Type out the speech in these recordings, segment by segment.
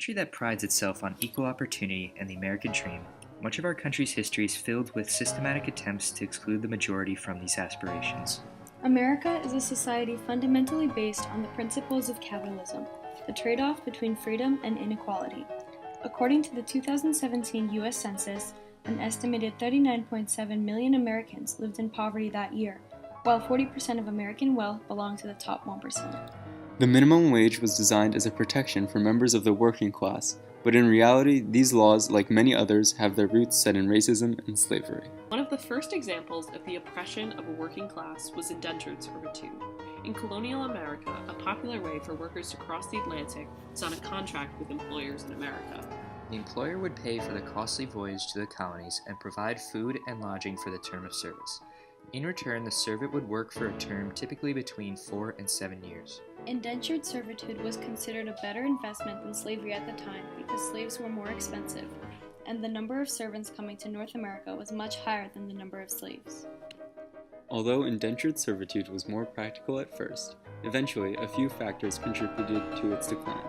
country that prides itself on equal opportunity and the American dream, much of our country's history is filled with systematic attempts to exclude the majority from these aspirations. America is a society fundamentally based on the principles of capitalism, the trade-off between freedom and inequality. According to the 2017 U.S. Census, an estimated 39.7 million Americans lived in poverty that year, while 40% of American wealth belonged to the top 1%. The minimum wage was designed as a protection for members of the working class, but in reality, these laws, like many others, have their roots set in racism and slavery. One of the first examples of the oppression of a working class was indentured servitude. In colonial America, a popular way for workers to cross the Atlantic was on a contract with employers in America. The employer would pay for the costly voyage to the colonies and provide food and lodging for the term of service. In return, the servant would work for a term typically between 4 and 7 years. Indentured servitude was considered a better investment than slavery at the time because slaves were more expensive, and the number of servants coming to North America was much higher than the number of slaves. Although indentured servitude was more practical at first, eventually a few factors contributed to its decline.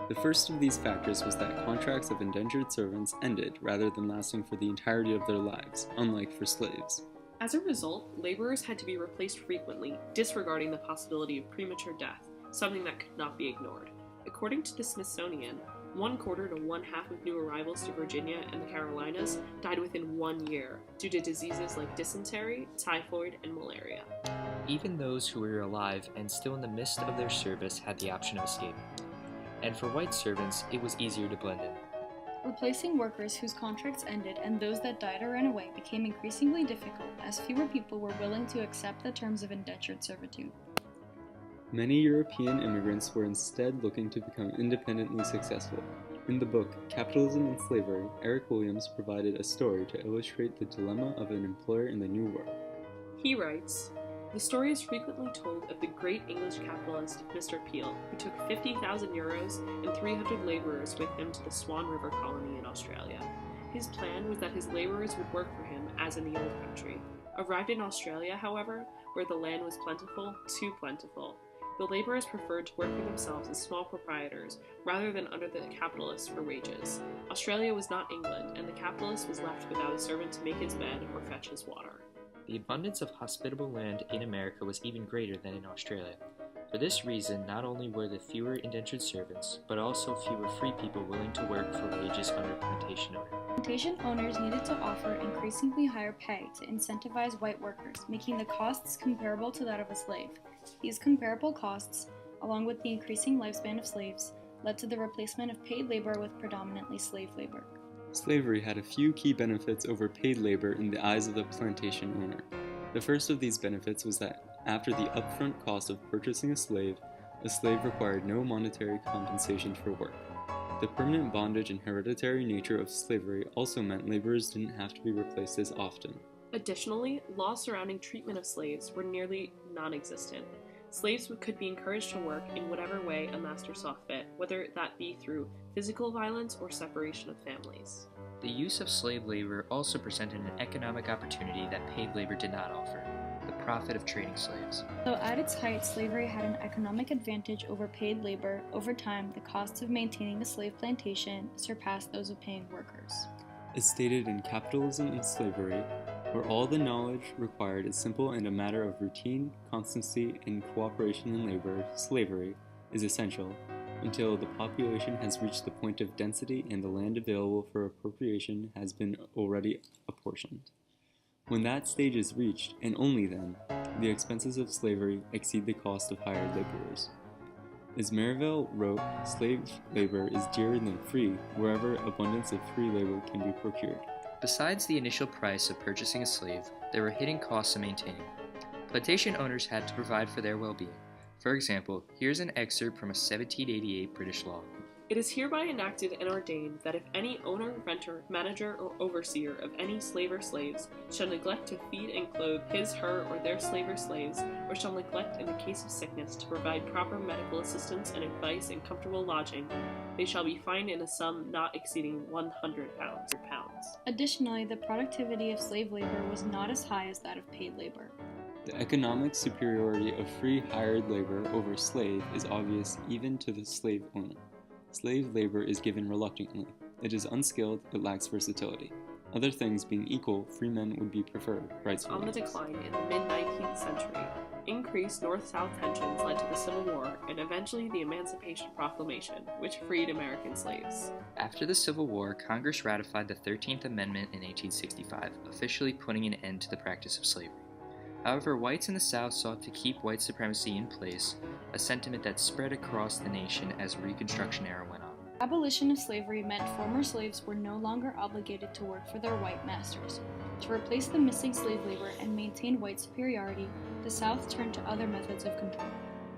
The first of these factors was that contracts of indentured servants ended rather than lasting for the entirety of their lives, unlike for slaves. As a result, laborers had to be replaced frequently, disregarding the possibility of premature death, something that could not be ignored. According to the Smithsonian, 1/4 to 1/2 of new arrivals to Virginia and the Carolinas died within 1 year due to diseases like dysentery, typhoid, and malaria. Even those who were alive and still in the midst of their service had the option of escape. And for white servants, it was easier to blend in. Replacing workers whose contracts ended and those that died or ran away became increasingly difficult as fewer people were willing to accept the terms of indentured servitude. Many European immigrants were instead looking to become independently successful. In the book, Capitalism and Slavery, Eric Williams provided a story to illustrate the dilemma of an employer in the New World. He writes, "The story is frequently told of the great English capitalist Mr. Peel, who took 50,000 euros and 300 laborers with him to the Swan River colony in Australia. His plan was that his laborers would work for him as in the old country. Arrived in Australia, however, where the land was plentiful, too plentiful. The laborers preferred to work for themselves as small proprietors, rather than under the capitalists for wages. Australia was not England, and the capitalist was left without a servant to make his bed or fetch his water." The abundance of hospitable land in America was even greater than in Australia. For this reason, not only were there fewer indentured servants, but also fewer free people willing to work for wages under plantation owners. Plantation owners needed to offer increasingly higher pay to incentivize white workers, making the costs comparable to that of a slave. These comparable costs, along with the increasing lifespan of slaves, led to the replacement of paid labor with predominantly slave labor. Slavery had a few key benefits over paid labor in the eyes of the plantation owner. The first of these benefits was that after the upfront cost of purchasing a slave required no monetary compensation for work. The permanent bondage and hereditary nature of slavery also meant laborers didn't have to be replaced as often. Additionally, laws surrounding treatment of slaves were nearly non-existent. Slaves could be encouraged to work in whatever way a master saw fit, whether that be through physical violence or separation of families. The use of slave labor also presented an economic opportunity that paid labor did not offer: the profit of trading slaves. Though at its height slavery had an economic advantage over paid labor, over time the costs of maintaining a slave plantation surpassed those of paying workers. As stated in Capitalism and Slavery, where all the knowledge required is simple and a matter of routine, constancy, and cooperation in labor, slavery is essential until the population has reached the point of density and the land available for appropriation has been already apportioned. When that stage is reached, and only then, the expenses of slavery exceed the cost of hired laborers. As Merivale wrote, slave labor is dearer than free wherever abundance of free labor can be procured. Besides the initial price of purchasing a slave, there were hidden costs of maintaining. Plantation owners had to provide for their well-being. For example, here's an excerpt from a 1788 British law. "It is hereby enacted and ordained that if any owner, renter, manager, or overseer of any slave or slaves shall neglect to feed and clothe his, her, or their slave or slaves, or shall neglect in the case of sickness to provide proper medical assistance and advice and comfortable lodging, they shall be fined in a sum not exceeding £100." Additionally, the productivity of slave labor was not as high as that of paid labor. The economic superiority of free hired labor over slave is obvious even to the slave owner. Slave labor is given reluctantly. It is unskilled, it lacks versatility. Other things being equal, free men would be preferred, writes On the Williams. decline in the mid-19th century, increased North-South tensions led to the Civil War and eventually the Emancipation Proclamation, which freed American slaves. After the Civil War, Congress ratified the 13th Amendment in 1865, officially putting an end to the practice of slavery. However, whites in the South sought to keep white supremacy in place, a sentiment that spread across the nation as the Reconstruction era went on. Abolition of slavery meant former slaves were no longer obligated to work for their white masters. To replace the missing slave labor and maintain white superiority, the South turned to other methods of control.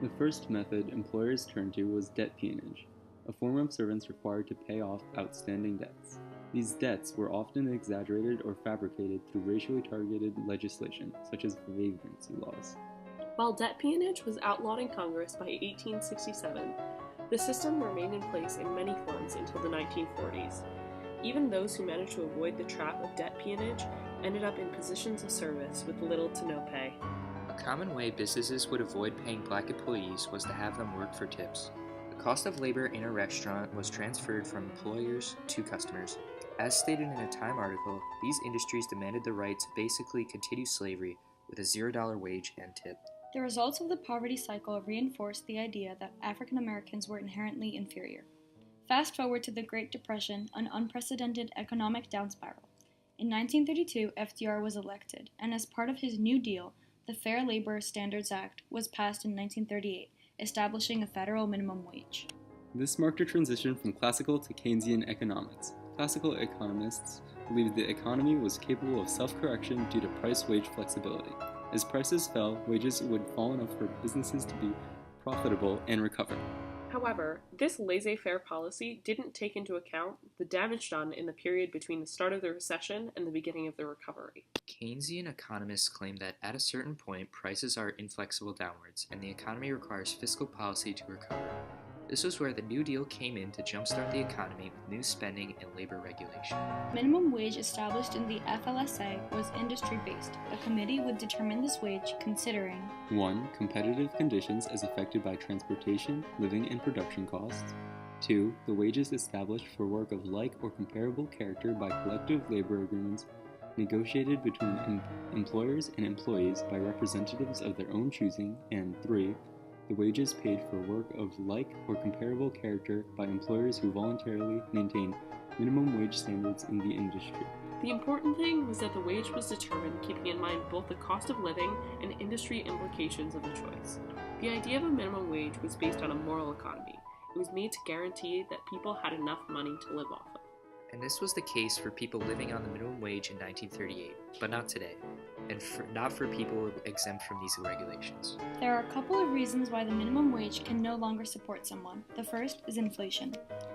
The first method employers turned to was debt peonage, a form of servants required to pay off outstanding debts. These debts were often exaggerated or fabricated through racially targeted legislation, such as vagrancy laws. While debt peonage was outlawed in Congress by 1867, the system remained in place in many forms until the 1940s. Even those who managed to avoid the trap of debt peonage ended up in positions of service with little to no pay. A common way businesses would avoid paying black employees was to have them work for tips. The cost of labor in a restaurant was transferred from employers to customers. As stated in a Time article, these industries demanded the right to basically continue slavery with a $0 wage and tip. The results of the poverty cycle reinforced the idea that African Americans were inherently inferior. Fast forward to the Great Depression, an unprecedented economic down spiral. In 1932, FDR was elected, and as part of his New Deal, the Fair Labor Standards Act was passed in 1938, establishing a federal minimum wage. This marked a transition from classical to Keynesian economics. Classical economists believed the economy was capable of self-correction due to price-wage flexibility. As prices fell, wages would fall enough for businesses to be profitable and recover. However, this laissez-faire policy didn't take into account the damage done in the period between the start of the recession and the beginning of the recovery. Keynesian economists claim that at a certain point, prices are inflexible downwards, and the economy requires fiscal policy to recover. This was where the New Deal came in to jumpstart the economy with new spending and labor regulation. Minimum wage established in the FLSA was industry-based. The committee would determine this wage considering 1. Competitive conditions as affected by transportation, living, and production costs. 2. The wages established for work of like or comparable character by collective labor agreements negotiated between employers and employees by representatives of their own choosing. And 3. The wages paid for work of like or comparable character by employers who voluntarily maintain minimum wage standards in the industry. The important thing was that the wage was determined keeping in mind both the cost of living and industry implications of the choice. The idea of a minimum wage was based on a moral economy. It was made to guarantee that people had enough money to live off of. And this was the case for people living on the minimum wage in 1938, but not today, and not for people exempt from these regulations. There are a couple of reasons why the minimum wage can no longer support someone. The first is inflation.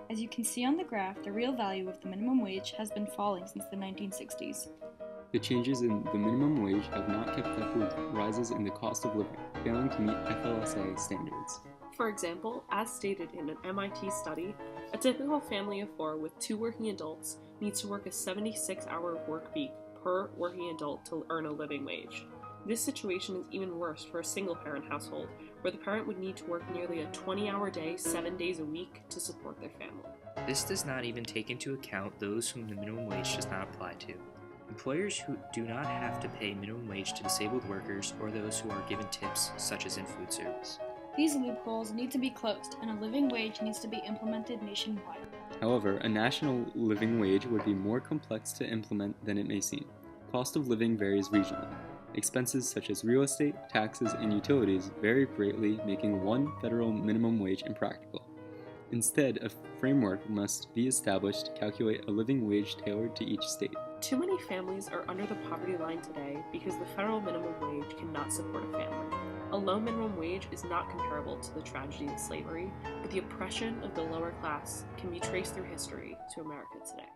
As you can see on the graph, the real value of the minimum wage has been falling since the 1960s. The changes in the minimum wage have not kept up with rises in the cost of living, failing to meet FLSA standards. For example, as stated in an MIT study, a typical family of 4 with 2 working adults needs to work a 76-hour work week per working adult to earn a living wage. This situation is even worse for a single-parent household, where the parent would need to work nearly a 20-hour day, 7 days a week to support their family. This does not even take into account those whom the minimum wage does not apply to. Employers who do not have to pay minimum wage to disabled workers or those who are given tips, such as in food service. These loopholes need to be closed, and a living wage needs to be implemented nationwide. However, a national living wage would be more complex to implement than it may seem. Cost of living varies regionally. Expenses such as real estate, taxes, and utilities vary greatly, making one federal minimum wage impractical. Instead, a framework must be established to calculate a living wage tailored to each state. Too many families are under the poverty line today because the federal minimum wage cannot support a family. A low minimum wage is not comparable to the tragedy of slavery, but the oppression of the lower class can be traced through history to America today.